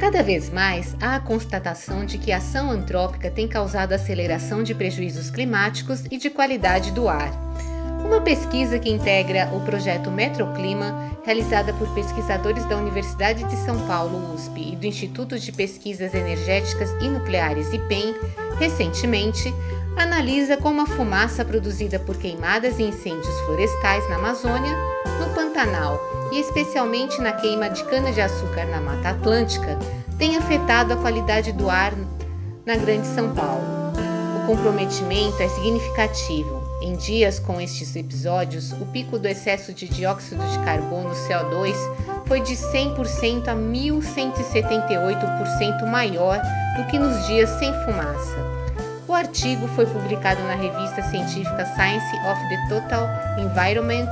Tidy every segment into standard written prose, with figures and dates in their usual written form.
Cada vez mais há a constatação de que a ação antrópica tem causado aceleração de prejuízos climáticos e de qualidade do ar. Uma pesquisa que integra o projeto Metroclima, realizada por pesquisadores da Universidade de São Paulo, USP, e do Instituto de Pesquisas Energéticas e Nucleares, IPEN, recentemente, analisa como a fumaça produzida por queimadas e incêndios florestais na Amazônia, no Pantanal e especialmente na queima de cana-de-açúcar na Mata Atlântica, tem afetado a qualidade do ar na Grande São Paulo. O comprometimento é significativo. Em dias com estes episódios, o pico do excesso de dióxido de carbono, CO2, foi de 100% a 1.178% maior do que nos dias sem fumaça. O artigo foi publicado na revista científica Science of the Total Environment.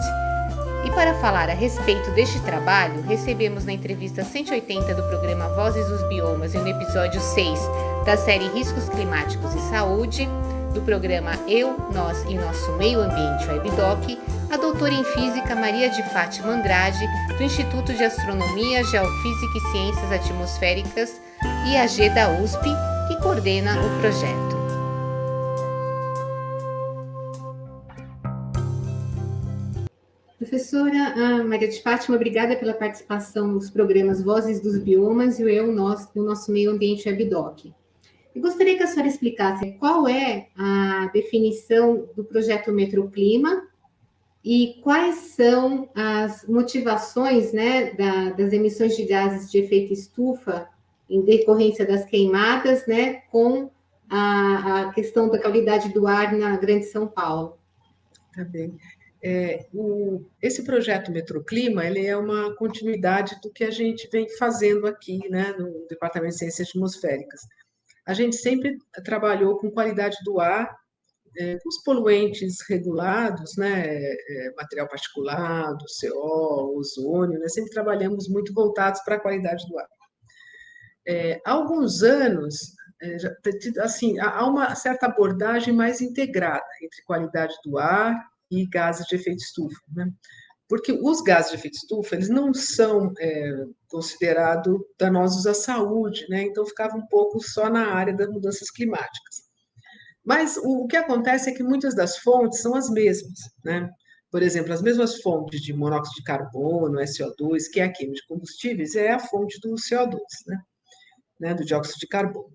E para falar a respeito deste trabalho, recebemos na entrevista 180 do programa Vozes dos Biomas e no episódio 6 da série Riscos Climáticos e Saúde, do programa Eu, Nós e Nosso Meio Ambiente WebDoc, a doutora em Física Maria de Fátima Andrade, do Instituto de Astronomia, Geofísica e Ciências Atmosféricas, IAG da USP, que coordena o projeto. Professora Maria de Fátima, obrigada pela participação nos programas Vozes dos Biomas e o Eu, Nós e o Nosso Meio Ambiente WebDoc. Eu gostaria que a senhora explicasse qual é a definição do projeto Metroclima e quais são as motivações, né, das emissões de gases de efeito estufa em decorrência das queimadas, né, com a questão da qualidade do ar na Grande São Paulo. Tá bem. Esse projeto Metroclima, ele é uma continuidade do que a gente vem fazendo aqui, né, no Departamento de Ciências Atmosféricas. A gente sempre trabalhou com qualidade do ar, os poluentes regulados, né, material particulado, CO, ozônio, né, sempre trabalhamos muito voltados para a qualidade do ar. Há alguns anos, assim, há uma certa abordagem mais integrada entre qualidade do ar e gases de efeito estufa, né? Porque os gases de efeito estufa, eles não são considerados danosos à saúde, né? Então ficava um pouco só na área das mudanças climáticas. Mas o que acontece é que muitas das fontes são as mesmas, né? Por exemplo, as mesmas fontes de monóxido de carbono, SO2, que é a queima de combustíveis, é a fonte do CO2, né? Do dióxido de carbono.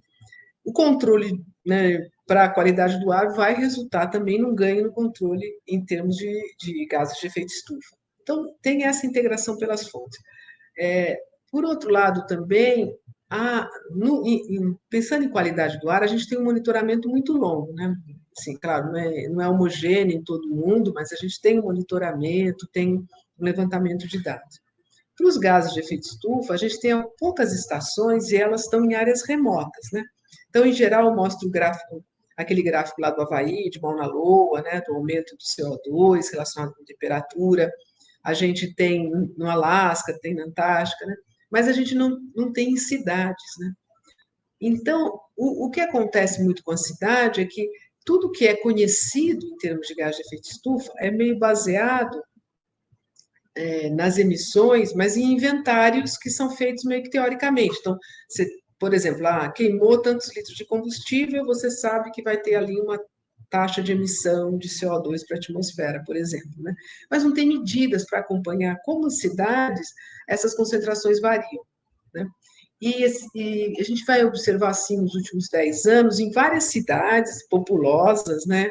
O controle, né, para a qualidade do ar vai resultar também num ganho no controle em termos de gases de efeito estufa. Então, tem essa integração pelas fontes. Por outro lado, também, pensando em qualidade do ar, a gente tem um monitoramento muito longo, né? Assim, claro, não é homogêneo em todo mundo, mas a gente tem um monitoramento, tem um levantamento de dados. Para os gases de efeito estufa, a gente tem poucas estações e elas estão em áreas remotas, né? Então, em geral, eu mostro o gráfico, aquele gráfico lá do Havaí, de Mauna Loa, né, do aumento do CO2 relacionado com temperatura. A gente tem no Alasca, tem na Antártica, né? Mas a gente não tem em cidades, né? Então, o que acontece muito com a cidade é que tudo que é conhecido em termos de gás de efeito estufa é meio baseado nas emissões, mas em inventários que são feitos meio que teoricamente. Então, você, por exemplo, queimou tantos litros de combustível, você sabe que vai ter ali uma taxa de emissão de CO2 para a atmosfera, por exemplo, né? Mas não tem medidas para acompanhar como as cidades essas concentrações variam, né? E a gente vai observar, assim, nos últimos 10 anos, em várias cidades populosas, né?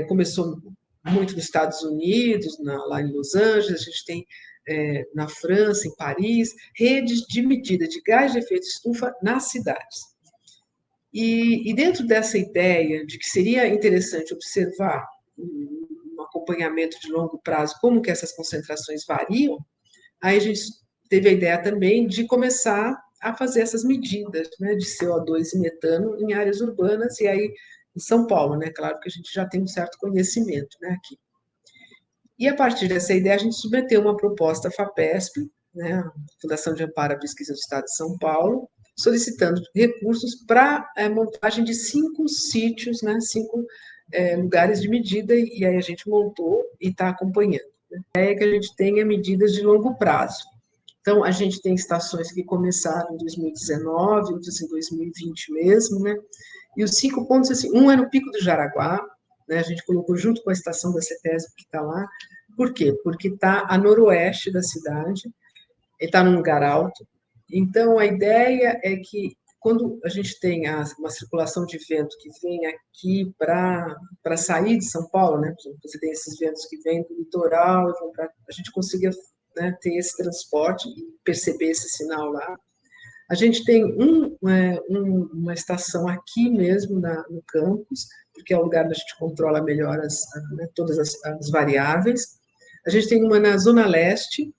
Começou muito nos Estados Unidos, lá em Los Angeles, a gente tem na França, em Paris, redes de medida de gás de efeito estufa nas cidades. E dentro dessa ideia de que seria interessante observar um acompanhamento de longo prazo, como que essas concentrações variam, aí a gente teve a ideia também de começar a fazer essas medidas, né, de CO2 e metano em áreas urbanas, e aí em São Paulo, né, claro que a gente já tem um certo conhecimento, né, aqui. E a partir dessa ideia a gente submeteu uma proposta à FAPESP, né, Fundação de Amparo à Pesquisa do Estado de São Paulo, solicitando recursos para a montagem de 5 sítios, né, 5 lugares de medida, e aí a gente montou e está acompanhando. A ideia é que a gente tenha medidas de longo prazo. Então, a gente tem estações que começaram em 2019, outras em 2020 mesmo, né? E os 5 pontos, assim, um é no Pico do Jaraguá, né? A gente colocou junto com a estação da CETESB que está lá. Por quê? Porque está a noroeste da cidade, está num lugar alto. Então, a ideia é que quando a gente tem uma circulação de vento que vem aqui para sair de São Paulo, né? Por exemplo, você tem esses ventos que vêm do litoral, a gente consiga, né, ter esse transporte e perceber esse sinal lá. A gente tem uma estação aqui mesmo no campus, porque é o lugar onde a gente controla melhor né, todas as variáveis. A gente tem uma na Zona Leste,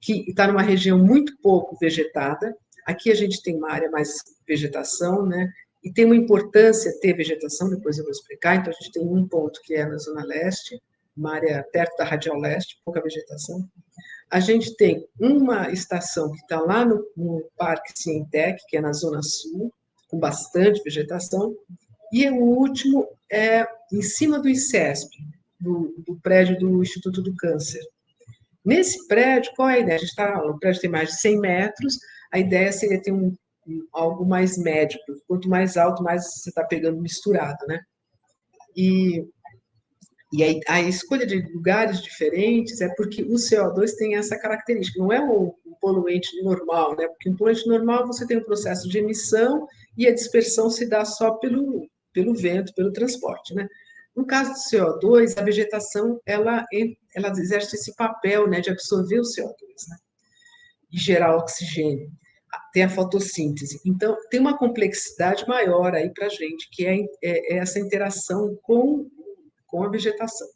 que está numa região muito pouco vegetada. Aqui a gente tem uma área mais vegetação, né? E tem uma importância ter vegetação, depois eu vou explicar. Então, a gente tem um ponto que é na Zona Leste, uma área perto da Radial Leste, pouca vegetação. A gente tem uma estação que está lá no Parque Cientec, que é na Zona Sul, com bastante vegetação. E o último é em cima do ICESP, do prédio do Instituto do Câncer. Nesse prédio, qual é a ideia? O prédio tem mais de 100 metros, a ideia seria ter algo mais médio, quanto mais alto, mais você está pegando misturado, né? E a escolha de lugares diferentes é porque o CO2 tem essa característica, não é um poluente normal, né? Porque um poluente normal você tem um processo de emissão e a dispersão se dá só pelo vento, pelo transporte, né? No caso do CO2, a vegetação ela exerce esse papel, né, de absorver o CO2, né, e gerar oxigênio. Tem a fotossíntese. Então, tem uma complexidade maior aí para a gente, que é essa interação com a vegetação.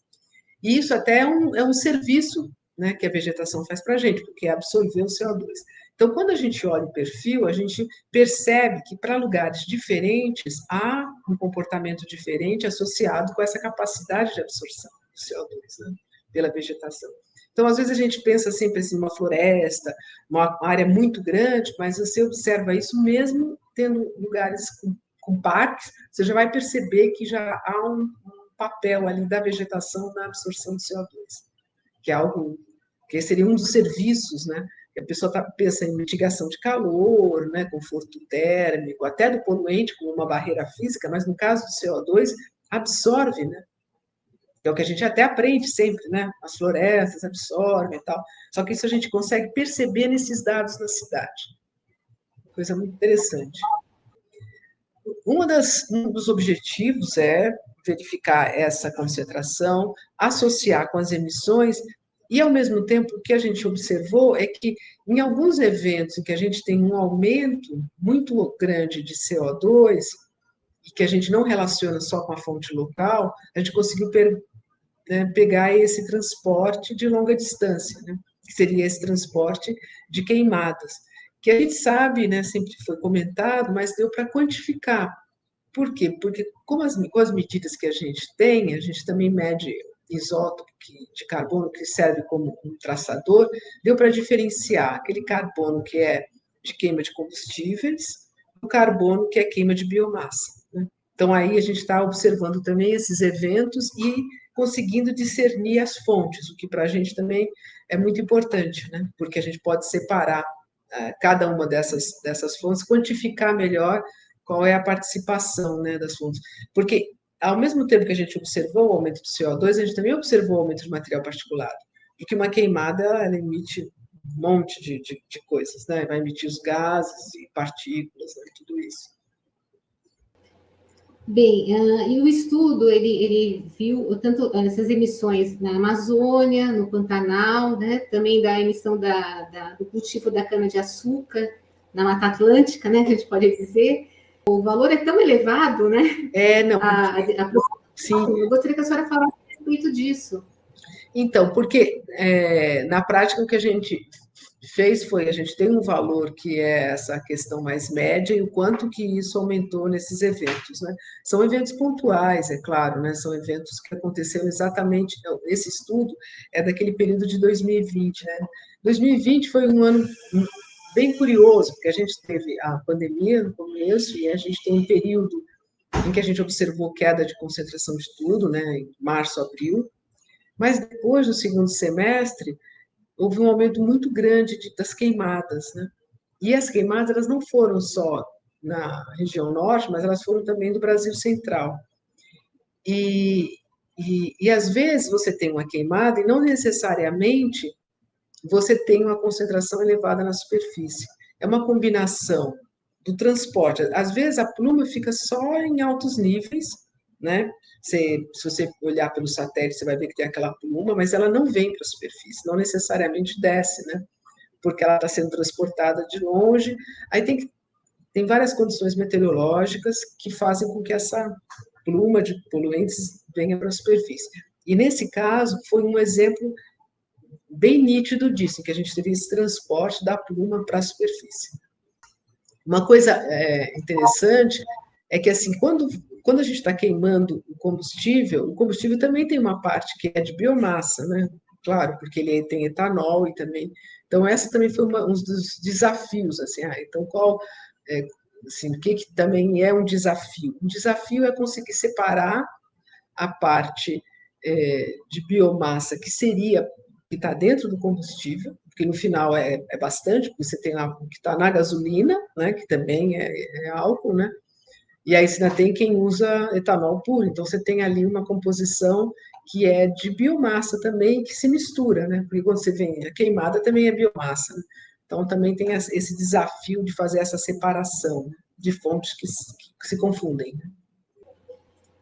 E isso até é um serviço, né, que a vegetação faz para a gente, porque é absorver o CO2. Então, quando a gente olha o perfil, a gente percebe que para lugares diferentes há um comportamento diferente associado com essa capacidade de absorção do CO2, né, pela vegetação. Então, às vezes a gente pensa sempre assim, uma floresta, uma área muito grande, mas você observa isso mesmo tendo lugares com parques, você já vai perceber que já há um papel ali da vegetação na absorção do CO2, que é algo que seria um dos serviços, né? Que a pessoa pensa em mitigação de calor, né? Conforto térmico, até do poluente como uma barreira física, mas no caso do CO2 absorve, né? É o que a gente até aprende sempre, né? As florestas absorvem e tal. Só que isso a gente consegue perceber nesses dados da cidade. Coisa muito interessante. Um dos objetivos é verificar essa concentração, associar com as emissões, e, ao mesmo tempo, o que a gente observou é que, em alguns eventos em que a gente tem um aumento muito grande de CO2, e que a gente não relaciona só com a fonte local, a gente conseguiu pegar esse transporte de longa distância, né? Que seria esse transporte de queimadas, que a gente sabe, né, sempre foi comentado, mas deu para quantificar. Por quê? Porque com as medidas que a gente também mede isótopo de carbono, que serve como um traçador, deu para diferenciar aquele carbono que é de queima de combustíveis do carbono que é queima de biomassa, né? Então, aí a gente está observando também esses eventos e conseguindo discernir as fontes, o que para a gente também é muito importante, né? Porque a gente pode separar cada uma dessas fontes, quantificar melhor qual é a participação, né, das fontes. Porque, ao mesmo tempo que a gente observou o aumento do CO2, a gente também observou o aumento de material particulado. Porque uma queimada, ela emite um monte de coisas, né? Vai emitir os gases e partículas, né? Tudo isso. Bem, e o estudo, ele viu tanto essas emissões na Amazônia, no Pantanal, né, também da emissão do cultivo da cana-de-açúcar na Mata Atlântica, né, a gente pode dizer. O valor é tão elevado, né? Não. Sim. Eu gostaria que a senhora falasse a respeito disso. Então, porque na prática o que a gente fez foi, a gente tem um valor que é essa questão mais média e o quanto que isso aumentou nesses eventos, né? São eventos pontuais, é claro, né? São eventos que aconteceram exatamente, esse estudo é daquele período de 2020, né? 2020 foi um ano bem curioso, porque a gente teve a pandemia no começo e a gente tem um período em que a gente observou queda de concentração de tudo, né? Em março, abril, mas depois do segundo semestre, houve um aumento muito grande das queimadas, né? E as queimadas, elas não foram só na região norte, mas elas foram também do Brasil Central. E, e às vezes você tem uma queimada e não necessariamente você tem uma concentração elevada na superfície. É uma combinação do transporte. Às vezes a pluma fica só em altos níveis, né? Se você olhar pelo satélite, você vai ver que tem aquela pluma, mas ela não vem para a superfície, não necessariamente desce, né? Porque ela está sendo transportada de longe. Aí tem várias condições meteorológicas que fazem com que essa pluma de poluentes venha para a superfície. E nesse caso, foi um exemplo bem nítido disso, em que a gente teve esse transporte da pluma para a superfície. Uma coisa interessante é que, assim, quando a gente está queimando o combustível também tem uma parte que é de biomassa, né? Claro, porque ele tem etanol e também... Então, essa também foi um dos desafios, assim, então assim, o que também é um desafio? Um desafio é conseguir separar a parte de biomassa que está dentro do combustível, porque no final é bastante, porque você tem lá o que está na gasolina, né, que também é álcool, né? E aí você ainda tem quem usa etanol puro, então você tem ali uma composição que é de biomassa também, que se mistura, né? Porque quando você vem a queimada também é biomassa, né? Então também tem esse desafio de fazer essa separação de fontes que se confundem.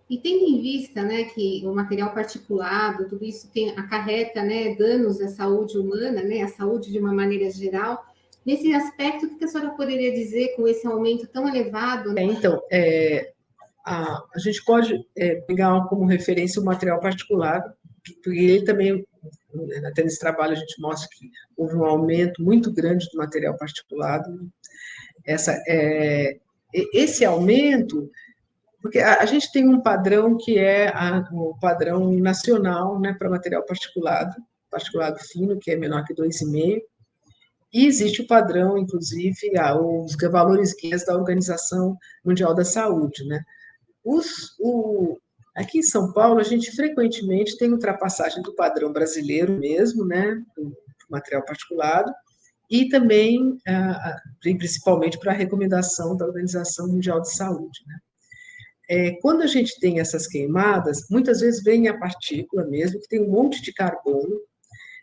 E tendo em vista, né, que o material particulado, tudo isso acarreta, né, danos à saúde humana, né, à saúde de uma maneira geral, nesse aspecto, o que a senhora poderia dizer com esse aumento tão elevado? Então, a gente pode pegar como referência o material particulado, porque ele também, até nesse trabalho a gente mostra que houve um aumento muito grande do material particulado. Esse aumento, porque a gente tem um padrão que é o padrão nacional, né, para material particulado fino, que é menor que 2,5, e existe o padrão, inclusive, os valores guias da Organização Mundial da Saúde, né? Aqui em São Paulo, a gente frequentemente tem ultrapassagem do padrão brasileiro mesmo, né, do material particulado, e também, principalmente, para a recomendação da Organização Mundial de Saúde, né? Quando a gente tem essas queimadas, muitas vezes vem a partícula mesmo, que tem um monte de carbono,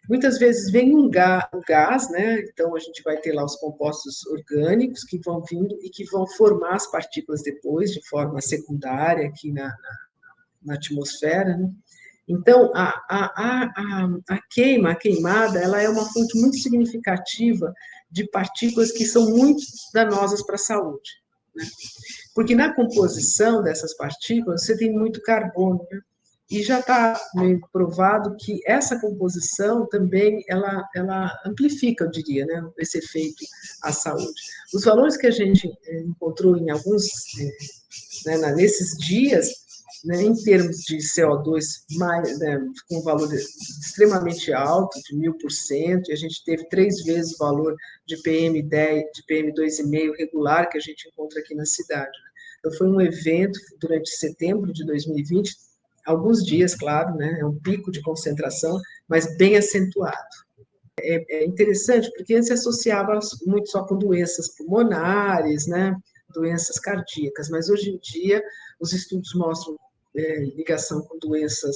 muitas vezes vem um gás, né? Então a gente vai ter lá os compostos orgânicos que vão vindo e que vão formar as partículas depois, de forma secundária, aqui na atmosfera, né? Então, a queimada, ela é uma fonte muito significativa de partículas que são muito danosas para a saúde, né? Porque na composição dessas partículas, você tem muito carbono, né? E já está meio provado que essa composição também, ela amplifica, eu diria, né, esse efeito à saúde. Os valores que a gente encontrou em alguns, né, nesses dias, né, em termos de CO2, né, com um valor extremamente alto, de 1000%, e a gente teve 3 vezes o valor de PM10, de PM2,5 regular que a gente encontra aqui na cidade. Então, foi um evento durante setembro de 2020, alguns dias, claro, né, é um pico de concentração, mas bem acentuado. É interessante, porque antes se associava muito só com doenças pulmonares, né, doenças cardíacas, mas hoje em dia os estudos mostram ligação com doenças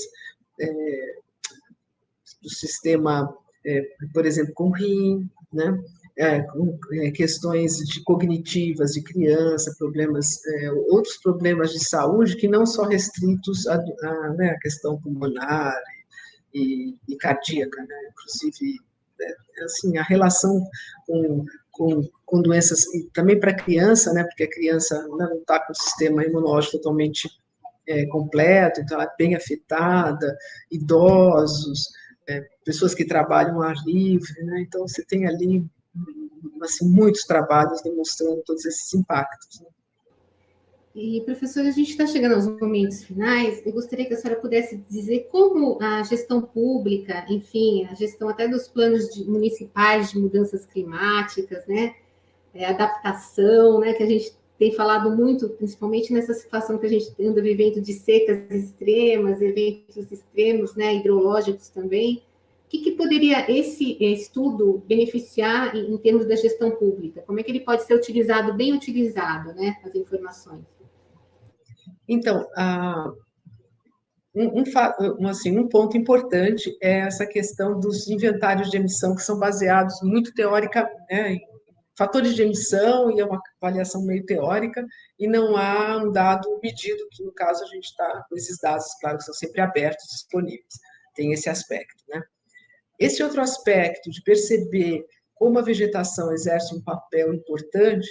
do sistema, por exemplo, com rim, né, com questões cognitivas de criança, outros problemas de saúde que não são restritos né, à questão pulmonar e cardíaca, né, inclusive, assim, a relação com doenças, e também para a criança, né, porque a criança não está com o sistema imunológico totalmente completo, então ela é bem afetada, idosos, pessoas que trabalham ao ar livre, né, então você tem ali assim, muitos trabalhos demonstrando todos esses impactos. Né? E, professora, a gente está chegando aos momentos finais. Eu gostaria que a senhora pudesse dizer como a gestão pública, enfim, a gestão até dos planos municipais de mudanças climáticas, né, adaptação, né, que a gente tem falado muito, principalmente nessa situação que a gente anda vivendo de secas extremas, eventos extremos, né, hidrológicos também. que poderia esse estudo beneficiar em termos da gestão pública? Como é que ele pode ser utilizado, bem utilizado, né, as informações? Então, um ponto importante é essa questão dos inventários de emissão, que são baseados muito teórica, né, em fatores de emissão, e é uma avaliação meio teórica, e não há um dado medido, que no caso a gente está com esses dados, claro, que são sempre abertos, disponíveis. Tem esse aspecto, né? Esse outro aspecto de perceber como a vegetação exerce um papel importante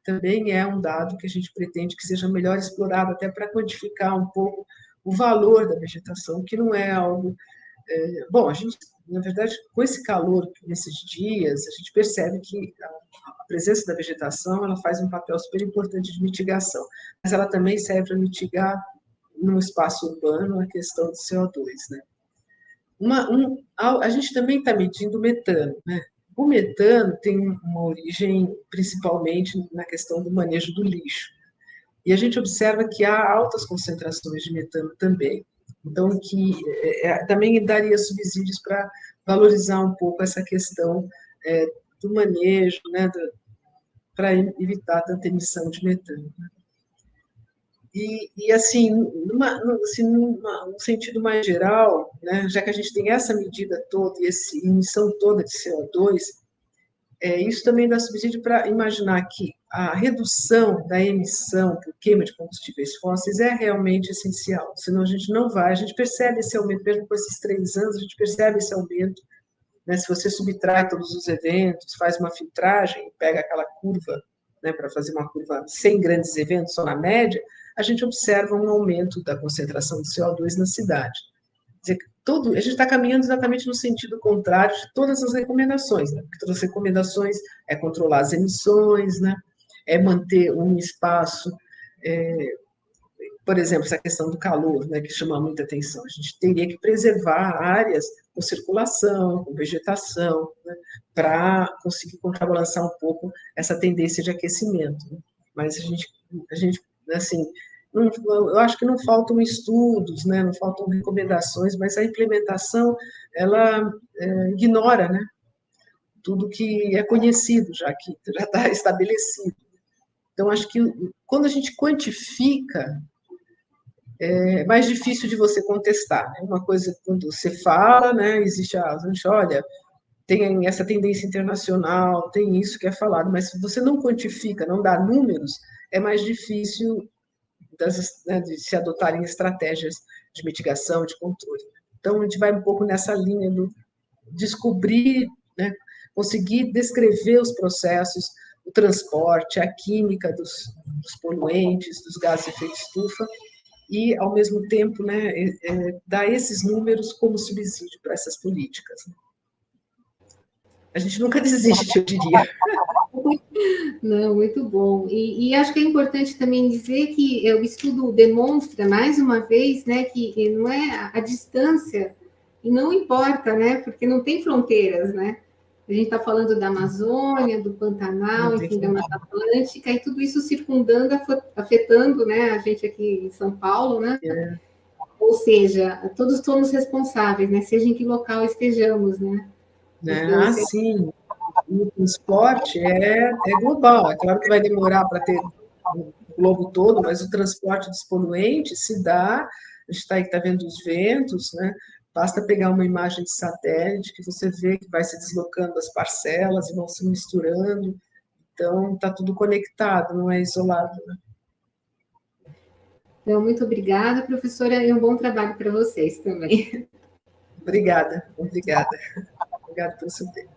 também é um dado que a gente pretende que seja melhor explorado, até para quantificar um pouco o valor da vegetação, que não é algo... Bom, a gente, na verdade, com esse calor nesses dias, a gente percebe que a presença da vegetação ela faz um papel super importante de mitigação, mas ela também serve para mitigar no espaço urbano a questão do CO2, né? A gente também está medindo o metano, né? O metano tem uma origem principalmente na questão do manejo do lixo. E a gente observa que há altas concentrações de metano também. Então, que também daria subsídios para valorizar um pouco essa questão do manejo, né, para evitar tanta emissão de metano. E assim, num sentido mais geral, né, já que a gente tem essa medida toda e essa emissão toda de CO2, isso também dá subsídio para imaginar que a redução da emissão por queima de combustíveis fósseis é realmente essencial, senão a gente não vai, a gente percebe esse aumento, mesmo com esses 3 anos, a gente percebe esse aumento, né, se você subtrai todos os eventos, faz uma filtragem, pega aquela curva, né, para fazer uma curva sem grandes eventos, só na média, a gente observa um aumento da concentração de CO2 na cidade. Quer dizer, a gente está caminhando exatamente no sentido contrário de todas as recomendações, né? Porque todas as recomendações é controlar as emissões, né? É manter um espaço, por exemplo, essa questão do calor, né, que chama muita atenção. A gente teria que preservar áreas com circulação, com vegetação, né, para conseguir contrabalançar um pouco essa tendência de aquecimento. Né? Mas a gente assim, eu acho que não faltam estudos, né, não faltam recomendações, mas a implementação, ela ignora, né, tudo que é conhecido, já que já está estabelecido. Então, acho que quando a gente quantifica, é mais difícil de você contestar. Né? Uma coisa, quando você fala, né, existe a gente, olha, tem essa tendência internacional, tem isso que é falado, mas se você não quantifica, não dá números, é mais difícil de se adotarem estratégias de mitigação, de controle. Então, a gente vai um pouco nessa linha do descobrir, né, conseguir descrever os processos, o transporte, a química dos poluentes, dos gases de efeito estufa, e, ao mesmo tempo, né, dar esses números como subsídio para essas políticas. A gente nunca desiste, eu diria. Não, muito bom. E acho que é importante também dizer que o estudo demonstra, mais uma vez, né, que não é a distância, e não importa, né, porque não tem fronteiras, né? A gente está falando da Amazônia, do Pantanal, enfim, da Mata Atlântica, e tudo isso circundando, afetando, né, a gente aqui em São Paulo, né? Ou seja, todos somos responsáveis, né, seja em que local estejamos, né? Sim. O transporte é global. É claro que vai demorar para ter o globo todo, mas o transporte dos poluentes se dá. A gente está vendo os ventos, né? Basta pegar uma imagem de satélite que você vê que vai se deslocando as parcelas e vão se misturando. Então, está tudo conectado, não é isolado. Né? Então, muito obrigada, professora, e um bom trabalho para vocês também. Obrigada. Obrigada pelo seu tempo.